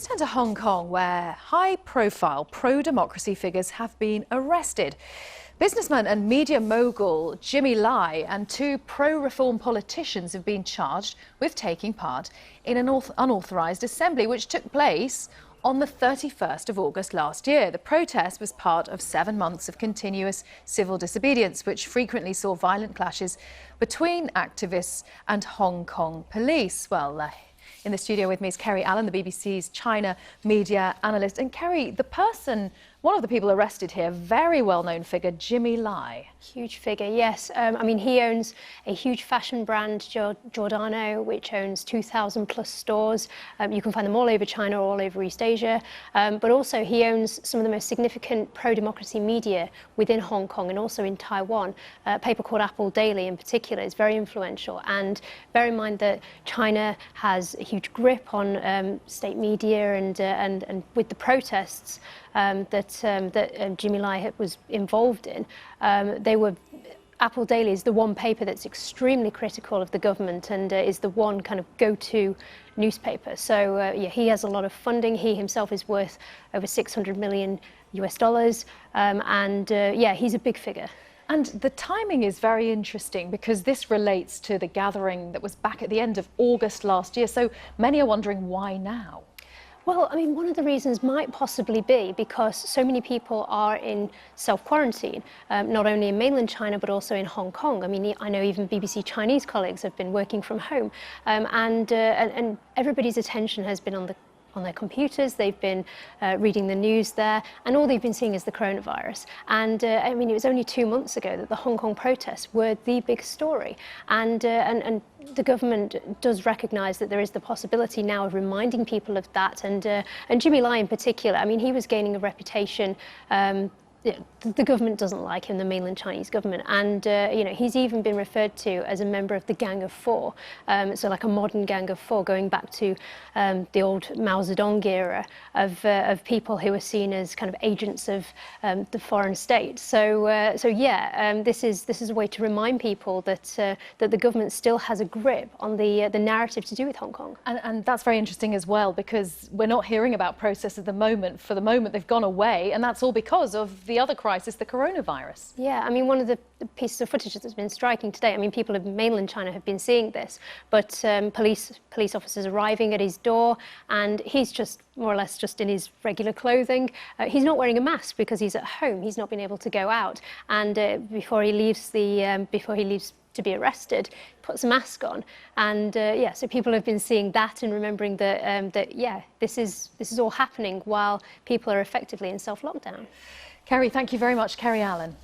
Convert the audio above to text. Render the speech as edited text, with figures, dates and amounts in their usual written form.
Let's turn to Hong Kong, where high-profile pro-democracy figures have been arrested. Businessman and media mogul Jimmy Lai and two pro-reform politicians have been charged with taking part in an unauthorised assembly which took place on the 31st of August last year. The protest was part of 7 months of continuous civil disobedience, which frequently saw violent clashes between activists and Hong Kong police. Well, in the studio with me is Kerry Allen, the BBC's China media analyst. And Kerry, one of the people arrested here, very well-known figure, Jimmy Lai. Huge figure, yes. I mean, he owns a huge fashion brand, Giordano, which owns 2,000 plus stores. You can find them all over China, all over East Asia. But also he owns some of the most significant pro-democracy media within Hong Kong and also in Taiwan. A paper called Apple Daily in particular is very influential. And bear in mind that China has a huge grip on state media and with the protests that Jimmy Lai was involved in, Apple Daily is the one paper that's extremely critical of the government and is the one kind of go-to newspaper. So yeah, he has a lot of funding. He himself is worth over $600 million US, yeah, he's a big figure. And the timing is very interesting because this relates to the gathering that was back at the end of August last year. So many are wondering why now? Well, I mean, one of the reasons might possibly be because so many people are in self-quarantine, not only in mainland China, but also in Hong Kong. I mean, I know even BBC Chinese colleagues have been working from home, and everybody's attention has been on their computers. They've been reading the news there, and all they've been seeing is the coronavirus. And I mean, it was only 2 months ago that the Hong Kong protests were the big story. And the government does recognise that there is the possibility now of reminding people of that. And Jimmy Lai in particular, I mean, he was gaining a reputation. The government doesn't like him, the mainland Chinese government, and you know, he's even been referred to as a member of the Gang of Four, so like a modern Gang of Four, going back to the old Mao Zedong era of people who were seen as kind of agents of the foreign state. So yeah, this is a way to remind people that that the government still has a grip on the narrative to do with Hong Kong. And that's very interesting as well, because we're not hearing about protests at the moment. For the moment, they've gone away, and that's all because of the other crisis, the coronavirus. Yeah, I mean, one of the pieces of footage that's been striking today, I mean, people in mainland China have been seeing this, but police officers arriving at his door, and he's just more or less just in his regular clothing. He's not wearing a mask because he's at home. He's not been able to go out, and before he leaves to be arrested, puts a mask on, and yeah, so people have been seeing that and remembering that yeah, this is all happening while people are effectively in self-lockdown. Kerry, thank you very much, Kerry Allen.